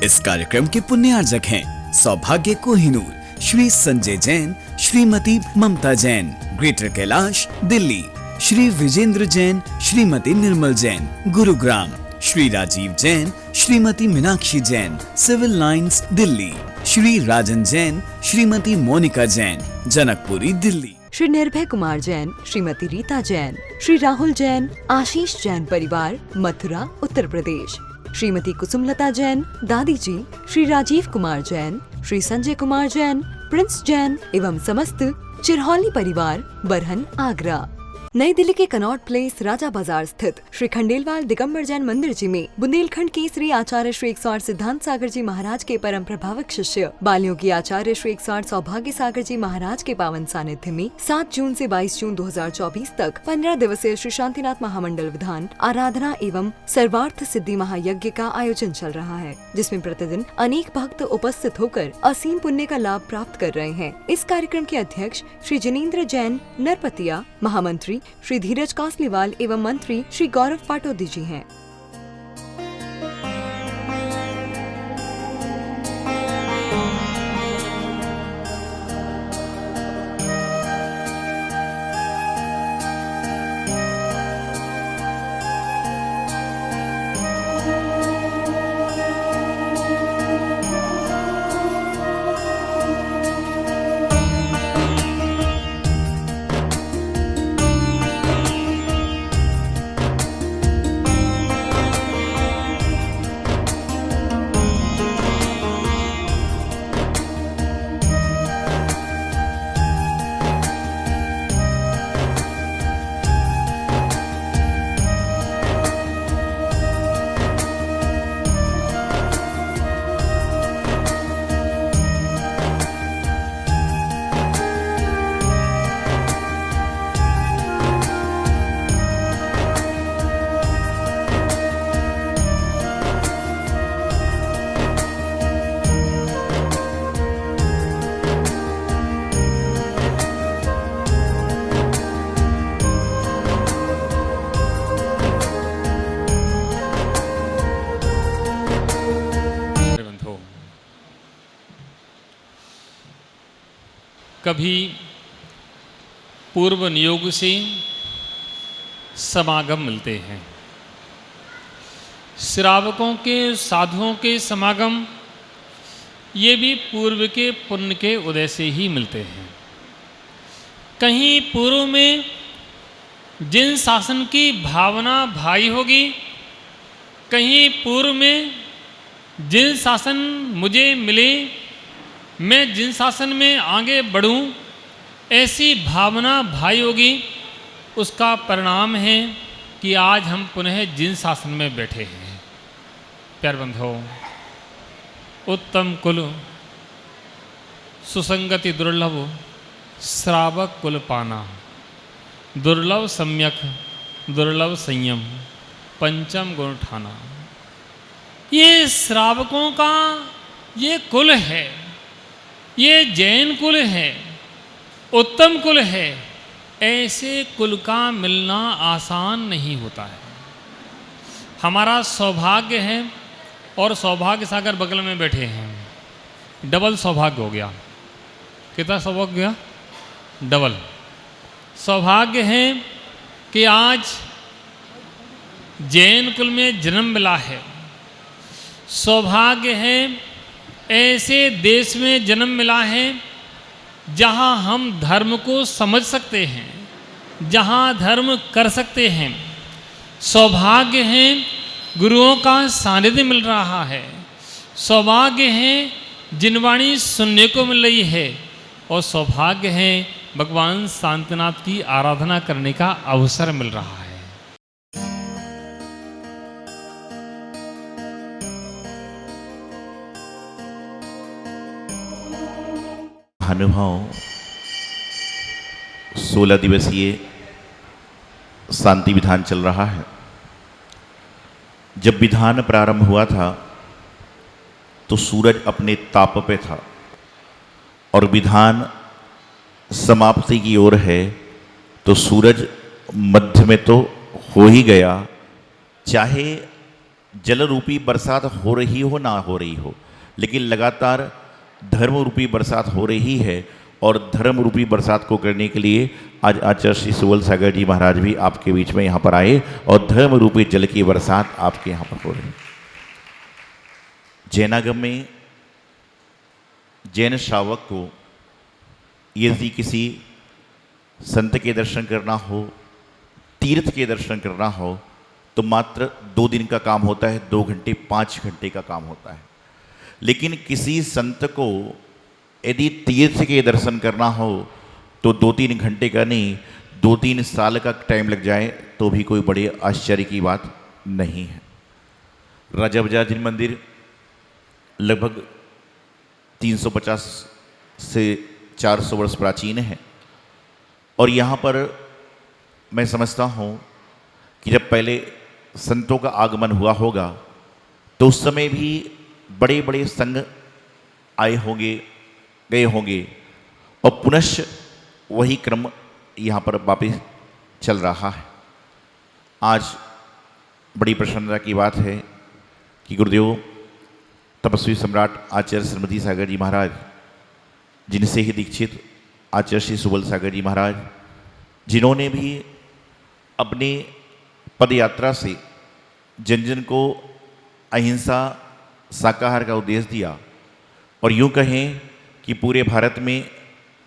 इस कार्यक्रम के पुण्यार्जक हैं सौभाग्य Kohinoor, Shri Sanjay Jain, Shrimati Mamata Jain, greater Kailash Delhi, Shri Vijender Jain, Shrimati Nirmal Jain, Gurugram, Shri Rajeev Jain, Shrimati Meenakshi Jain, civil lines Delhi, Shri Rajan Jain, Shrimati Monika Jain, Janakpuri Delhi, Shri Nirbhay Kumar Jain, Shrimati Rita Jain, Shri Rahul Jain, आशीष जैन परिवार, मथुरा उत्तर प्रदेश, श्रीमती कुसुमलता जैन, दादी जी, श्री राजीव कुमार जैन, श्री संजय कुमार जैन, प्रिंस जैन एवं समस्त चिरहौली परिवार, बरहन आगरा। नई दिल्ली के कनॉट प्लेस राजा बाजार स्थित श्री खंडेलवाल दिगंबर जैन मंदिर जी में बुंदेलखंड के श्री आचार्य श्री 108 सिद्धांत सागर जी महाराज के परम प्रभावक शिष्य बालयोगी आचार्य श्री 108 सौभाग्य सागर जी महाराज के पावन सानिध्य में 7 जून से 22 जून 2024 तक 15 दिवसीय श्री शांतिनाथ महामंडल विधान आराधना एवं सर्वार्थ सिद्धि महायज्ञ का आयोजन चल रहा है, जिसमें प्रतिदिन अनेक भक्त उपस्थित होकर असीम पुण्य का लाभ प्राप्त कर रहे हैं। इस कार्यक्रम के अध्यक्ष श्री जिनेंद्र जैन नरपतिया, महामंत्री श्री धीरज कासलीवाल एवं मंत्री श्री गौरव पाटोदी जी हैं। कभी पूर्व नियोग से समागम मिलते हैं, श्रावकों के साधुओं के समागम ये भी पूर्व के पुण्य के उदय से ही मिलते हैं। कहीं पूर्व में जिन शासन की भावना भाई होगी, कहीं पूर्व में जिन शासन मुझे मिले, मैं जिन शासन में आगे बढ़ूं, ऐसी भावना भाई होगी। उसका परिणाम है कि आज हम पुनः जिन शासन में बैठे हैं। प्यारे बंधुओं, उत्तम कुल सुसंगति दुर्लभ, श्रावक कुल पाना, दुर्लभ सम्यक, दुर्लभ संयम, पंचम गुण ठाना। ये श्रावकों का ये कुल है, ये जैन कुल है, उत्तम कुल है। ऐसे कुल का मिलना आसान नहीं होता है। हमारा सौभाग्य है और सौभाग्य सागर बगल में बैठे हैं। डबल सौभाग्य हो गया। कितना सौभाग्य हो गया? डबल सौभाग्य है कि आज जैन कुल में जन्म मिला है। सौभाग्य है ऐसे देश में जन्म मिला है जहां हम धर्म को समझ सकते हैं, जहां धर्म कर सकते हैं। सौभाग्य है गुरुओं का सानिध्य मिल रहा है। सौभाग्य है जिनवाणी सुनने को मिल रही है। और सौभाग्य है भगवान शांतिनाथ की आराधना करने का अवसर मिल रहा है। अनुभव 16 दिवसीय शांति विधान चल रहा है। जब विधान प्रारंभ हुआ था तो सूरज अपने ताप पे था और विधान समाप्ति की ओर है तो सूरज मध्य में तो हो ही गया, चाहे जल रूपी बरसात हो रही हो ना हो रही हो, लेकिन लगातार धर्म रूपी बरसात हो रही है। और धर्म रूपी बरसात को करने के लिए आज आचार्य श्री सुबल सागर जी महाराज भी आपके बीच में यहाँ पर आए और धर्म रूपी जल की बरसात आपके यहाँ पर हो रही है। जैनागम में जैन श्रावक को यदि किसी संत के दर्शन करना हो, तीर्थ के दर्शन करना हो, तो मात्र 2 दिन का काम होता है, 2 घंटे 5 घंटे का काम होता है। लेकिन किसी संत को यदि तीर्थ के दर्शन करना हो तो 2-3 घंटे का नहीं, 2-3 साल का टाइम लग जाए तो भी कोई बड़े आश्चर्य की बात नहीं है। राजा बजाज मंदिर लगभग 350 से 400 वर्ष प्राचीन है। और यहाँ पर मैं समझता हूँ कि जब पहले संतों का आगमन हुआ होगा तो उस समय भी बड़े बड़े संघ आए होंगे, गए होंगे, और पुनश्च वही क्रम यहाँ पर वापस चल रहा है। आज बड़ी प्रसन्नता की बात है कि गुरुदेव तपस्वी सम्राट आचार्य श्रीमती सागर जी महाराज, जिनसे ही दीक्षित आचार्य श्री सुबल सागर जी महाराज, जिन्होंने भी अपनी पद यात्रा से जन जन को अहिंसा शाकाहार का उपदेश दिया और यूँ कहें कि पूरे भारत में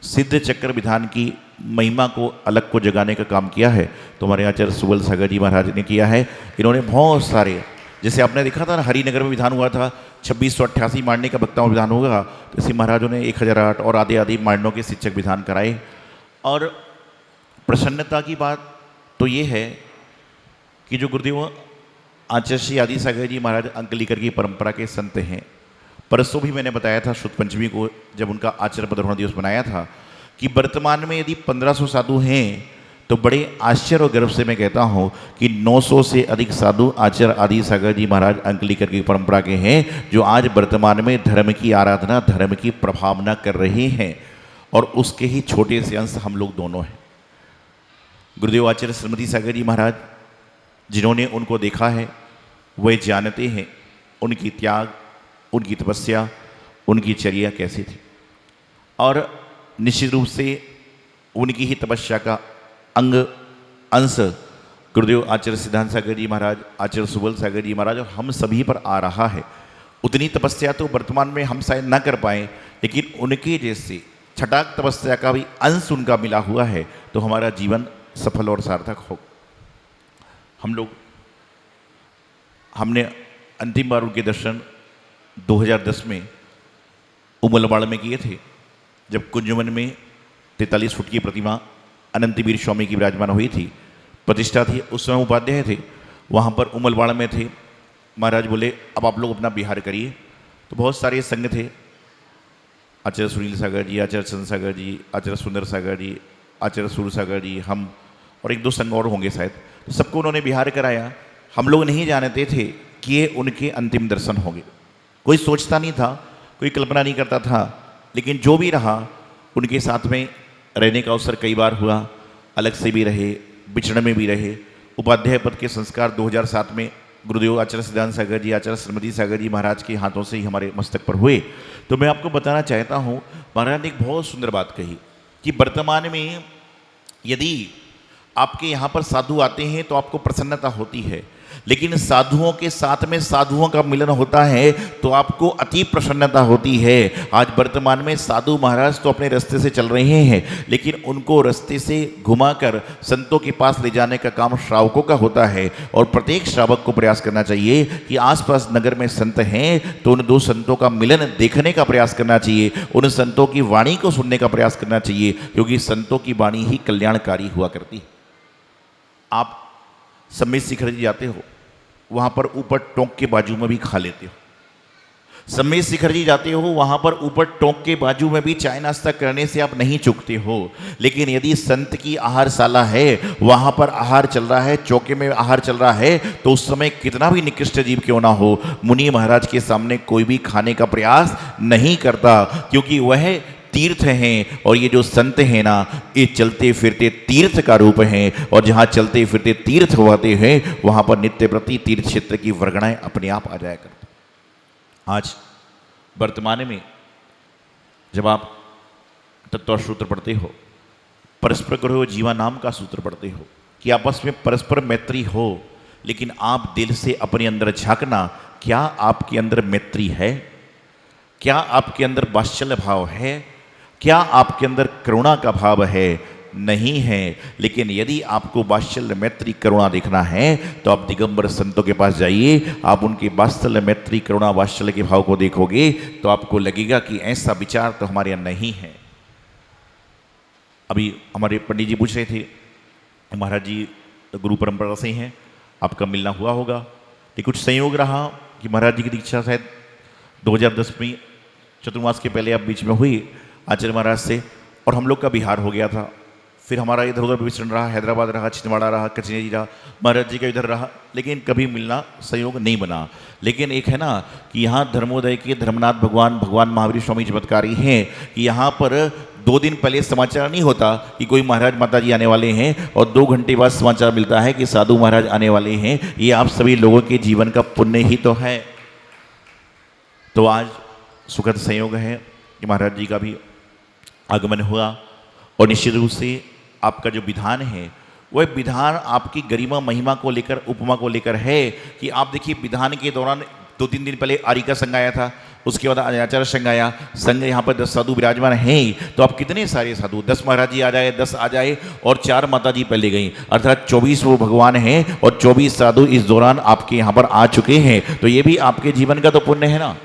सिद्ध चक्र विधान की महिमा को अलग को जगाने का काम किया है, तो हमारे आचार्य सुबल सागर जी महाराज ने किया है। इन्होंने बहुत सारे, जैसे आपने देखा था ना हरिनगर में विधान हुआ था, 2688 मारने का वक्ताओं विधान होगा, तो इसी महाराजों ने 1008 और आदि आदि मारणों के शिक्षक विधान कराए। और प्रसन्नता की बात तो ये है कि जो गुरुदेव आचार्य श्री आदि सागर जी महाराज अंकलीकर की परंपरा के संत हैं। परसों भी मैंने बताया था शुद्ध पंचमी को, जब उनका आचार्य पदरोहण दिवस मनाया था, कि वर्तमान में यदि 1500 साधु हैं तो बड़े आश्चर्य और गर्व से मैं कहता हूँ कि 900 से अधिक साधु आचार्य आदि सागर जी महाराज अंकलीकर की परंपरा के हैं, जो आज वर्तमान में धर्म की आराधना, धर्म की प्रभावना कर रहे हैं। और उसके ही छोटे से अंश हम लोग दोनों हैं। गुरुदेव आचार्य श्रीमती सागर जी महाराज, जिन्होंने उनको देखा है वह जानते हैं उनकी त्याग, उनकी तपस्या, उनकी चर्या कैसी थी। और निश्चित रूप से उनकी ही तपस्या का अंग अंश गुरुदेव आचार्य सिद्धांत सागर जी महाराज, आचार्य सुबल सागर जी महाराज और हम सभी पर आ रहा है। उतनी तपस्या तो वर्तमान में हम शायद ना कर पाए, लेकिन उनके जैसे छटाक तपस्या का भी अंश उनका मिला हुआ है, तो हमारा जीवन सफल और सार्थक हो। हमने अंतिम बार उनके दर्शन 2010 में उमलवाड़ में किए थे, जब कुंजवन में 43 फुट की प्रतिमा अनंतवीर स्वामी की विराजमान हुई थी, प्रतिष्ठा थी। उस समय उपाध्याय थे, वहाँ पर उमलवाड़ में थे। महाराज बोले अब आप लोग अपना बिहार करिए। तो बहुत सारे संघ थे, आचार्य सुनील सागर जी, आचार्य चंद्र सागर जी, आचार्य सुंदर सागर जी, आचार्य सूर्य सागर जी, हम और 1-2 संघ और होंगे शायद। तो सबको उन्होंने बिहार कराया। हम लोग नहीं जानते थे कि ये उनके अंतिम दर्शन होंगे, कोई सोचता नहीं था, कोई कल्पना नहीं करता था। लेकिन जो भी रहा, उनके साथ में रहने का अवसर कई बार हुआ, अलग से भी रहे, बिछड़ने में भी रहे। उपाध्याय पद के संस्कार 2007 में गुरुदेव आचार्य सिद्धांत सागर जी, आचार्य श्रीमती सागर जी महाराज के हाथों से ही हमारे मस्तक पर हुए। तो मैं आपको बताना चाहता हूँ, महाराज ने एक बहुत सुंदर बात कही कि वर्तमान में यदि आपके यहाँ पर साधु आते हैं तो आपको प्रसन्नता होती है, लेकिन साधुओं के साथ में साधुओं का मिलन होता है तो आपको अति प्रसन्नता होती है। आज वर्तमान में साधु महाराज तो अपने रास्ते से चल रहे हैं, लेकिन उनको रास्ते से घुमाकर संतों के पास ले जाने का काम श्रावकों का होता है। और प्रत्येक श्रावक को प्रयास करना चाहिए कि आसपास नगर में संत हैं तो उन 2 संतों का मिलन देखने का प्रयास करना चाहिए, उन संतों की वाणी को सुनने का प्रयास करना चाहिए, क्योंकि संतों की वाणी ही कल्याणकारी हुआ करती है। आप सम्मेद शिखर जी जाते हो, वहाँ पर ऊपर टोंक के बाजू में भी खा लेते हो। सम्मेद शिखर जी जाते हो, वहाँ पर ऊपर टोंक के बाजू में भी चाय नाश्ता करने से आप नहीं चूकते हो। लेकिन यदि संत की आहारशाला है, वहाँ पर आहार चल रहा है, चौके में आहार चल रहा है, तो उस समय कितना भी निकृष्ट जीव क्यों ना हो, मुनि महाराज के सामने कोई भी खाने का प्रयास नहीं करता, क्योंकि वह तीर्थ हैं, और ये जो संत हैं ना, ये चलते फिरते तीर्थ का रूप हैं, और जहाँ चलते फिरते तीर्थ होते हैं वहाँ पर नित्य प्रति तीर्थ क्षेत्र की वर्गणाएं अपने आप आ जाया करती। आज वर्तमान में जब आप तत्व सूत्र पढ़ते हो, परस्पर करो जीवा नाम का सूत्र पढ़ते हो कि आपस में परस्पर मैत्री हो, लेकिन आप दिल से अपने अंदर झांकना, क्या आपके अंदर मैत्री है? क्या आपके अंदर वात्सल्य भाव है? क्या आपके अंदर करुणा का भाव है? नहीं है। लेकिन यदि आपको वात्सल्य मैत्री करुणा देखना है तो आप दिगंबर संतों के पास जाइए, आप उनके वात्सल्य मैत्री करुणा वात्सल्य के भाव को देखोगे तो आपको लगेगा कि ऐसा विचार तो हमारे यहाँ नहीं है। अभी हमारे पंडित जी पूछ रहे थे, महाराज जी गुरु परंपरा से हैं, आपका मिलना हुआ होगा, लेकिन कुछ संयोग रहा कि महाराज जी की दीक्षा शायद 2010 में चतुर्मास के पहले आप बीच में हुई आचार्य महाराज से, और हम लोग का बिहार हो गया था। फिर हमारा इधर उधर विचरण रहा, हैदराबाद रहा, छिंदवाड़ा रहा, कचनेरी रहा, महाराज जी का इधर रहा, लेकिन कभी मिलना संयोग नहीं बना। लेकिन एक है ना कि यहाँ धर्मोदय के धर्मनाथ भगवान महावीर स्वामी चमत्कारी हैं कि यहाँ पर 2 दिन पहले समाचार नहीं होता कि कोई महाराज माता जी आने वाले हैं, और 2 घंटे बाद समाचार मिलता है कि साधु महाराज आने वाले हैं। ये आप सभी लोगों के जीवन का पुण्य ही तो है। तो आज सुखद संयोग है कि महाराज जी का भी आगमन हुआ, और निश्चित रूप से आपका जो विधान है वह विधान आपकी गरिमा महिमा को लेकर, उपमा को लेकर है कि आप देखिए विधान के दौरान 2-3 दिन पहले आर्य का संघ आया था, उसके बाद आचार्य संघ आया, संघ यहाँ पर 10 साधु विराजमान हैं, तो आप कितने सारे साधु, 10 महाराज जी आ जाए, 10 आ जाए, और 4 माता जी पहले गई, अर्थात 24 वो भगवान हैं, और 24 साधु इस दौरान आपके यहाँ पर आ चुके हैं। तो ये भी आपके जीवन का तो पुण्य है ना,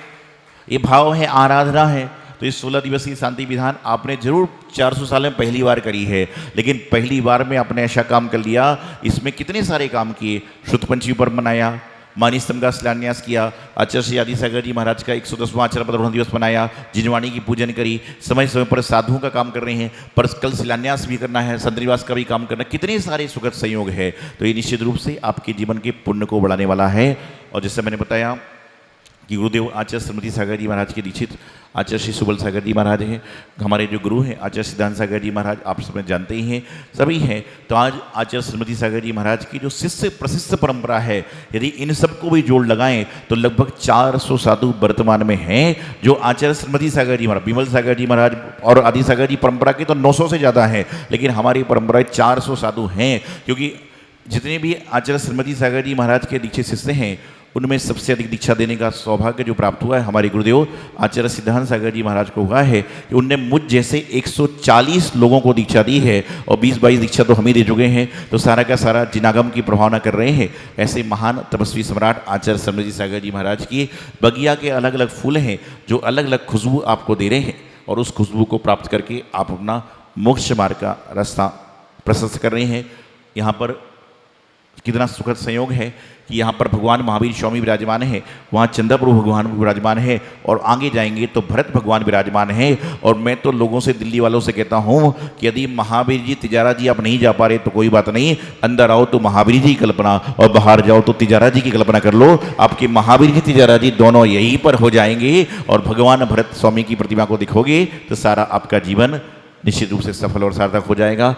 ये भाव है, आराधना है। तो इस 16 दिवसीय शांति विधान आपने जरूर 400 साल में पहली बार करी है, लेकिन पहली बार में आपने ऐसा काम कर लिया, इसमें कितने सारे काम किए। शुद्ध पंचमी पर्व मनाया, मानी स्तंभ का शिलान्यास किया, आचार्य श्री आदि सागर जी महाराज का 110वां आचार्य पदरोहण दिवस मनाया, जिनवाणी की पूजन करी, समय समय पर साधुओं का काम कर रहे हैं, पर कल शिलान्यास भी करना है, संत निवास का भी काम करना, कितने सारे सुखद संयोग है। तो ये निश्चित रूप से आपके जीवन के पुण्य को बढ़ाने वाला है। और जैसे मैंने बताया कि गुरुदेव आचार्य श्रीमती सागर जी महाराज के दीक्षित आचार्य श्री सुबल सागर जी महाराज हैं, हमारे जो गुरु हैं आचार्य सिद्धांत सागर जी महाराज, आप सब जानते ही हैं, सभी हैं। तो आज आचार्य श्रीमती सागर जी महाराज की जो शिष्य प्रशिष्य परंपरा है, यदि इन सबको भी जोड़ लगाएं तो लगभग 400 साधु वर्तमान में हैं, जो आचार्य श्रीमती सागर जी महाराज, विमल सागर जी महाराज और आदि सागर जी परंपरा की तो 900 से ज़्यादा हैं, लेकिन हमारी परंपरा 400 साधु हैं, क्योंकि जितने भी आचार्य श्रीमती सागर जी महाराज के दीक्षित शिष्य हैं उनमें सबसे अधिक दीक्षा देने का सौभाग्य जो प्राप्त हुआ है हमारे गुरुदेव आचार्य सिद्धांत सागर जी महाराज को हुआ है कि उनने मुझ जैसे 140 लोगों को दीक्षा दी है, और 20-22 दीक्षा तो हम ही दे चुके हैं, तो सारा का सारा जिनागम की प्रभावना कर रहे हैं। ऐसे महान तपस्वी सम्राट आचार्य श्रीमती सागर जी महाराज की बगिया के अलग अलग फूल हैं जो अलग अलग खुशबू आपको दे रहे हैं, और उस खुशबू को प्राप्त करके आप अपना मोक्ष मार्ग का रास्ता प्रशस्त कर रहे हैं। यहाँ पर कितना सुखद संयोग है कि यहाँ पर भगवान महावीर स्वामी विराजमान है, वहाँ चंद्रप्रभु भगवान विराजमान है, और आगे जाएंगे तो भरत भगवान विराजमान है। और मैं तो लोगों से, दिल्ली वालों से कहता हूँ कि यदि महावीर जी तिजारा जी आप नहीं जा पा रहे तो कोई बात नहीं, अंदर आओ तो महावीर जी की कल्पना, और बाहर जाओ तो तिजारा जी की कल्पना कर लो, आपके महावीर जी तिजारा जी दोनों यहीं पर हो जाएंगे, और भगवान भरत स्वामी की प्रतिमा को दिखोगे तो सारा आपका जीवन निश्चित रूप से सफल और सार्थक हो जाएगा।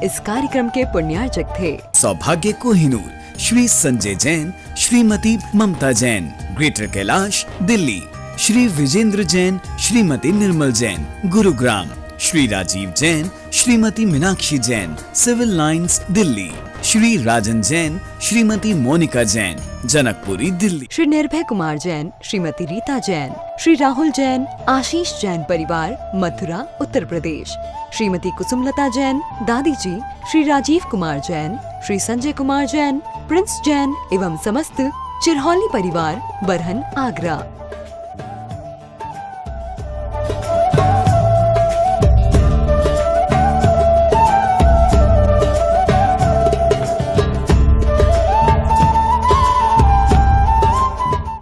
इस कार्यक्रम के पुण्यार्चक थे। सौभाग्य Kohinoor Shri Sanjay Jain, Shrimati Mamata Jain, greater Kailash, Delhi. Shri Vijender Jain, Shrimati Nirmal Jain, Gurugram. Shri Rajeev Jain, Shrimati Meenakshi Jain, civil lines, Delhi. Shri Rajan Jain, Shrimati Monika Jain, Janakpuri, Delhi. Shri Nirbhay Kumar Jain, Shrimati Rita Jain, Shri Rahul Jain, आशीष जैन परिवार, मथुरा, उत्तर प्रदेश। श्रीमती कुसुमलता जैन, दादी जी, श्री राजीव कुमार जैन, श्री संजय कुमार जैन, प्रिंस जैन एवं समस्त चिरहौली परिवार, बरहन, आगरा।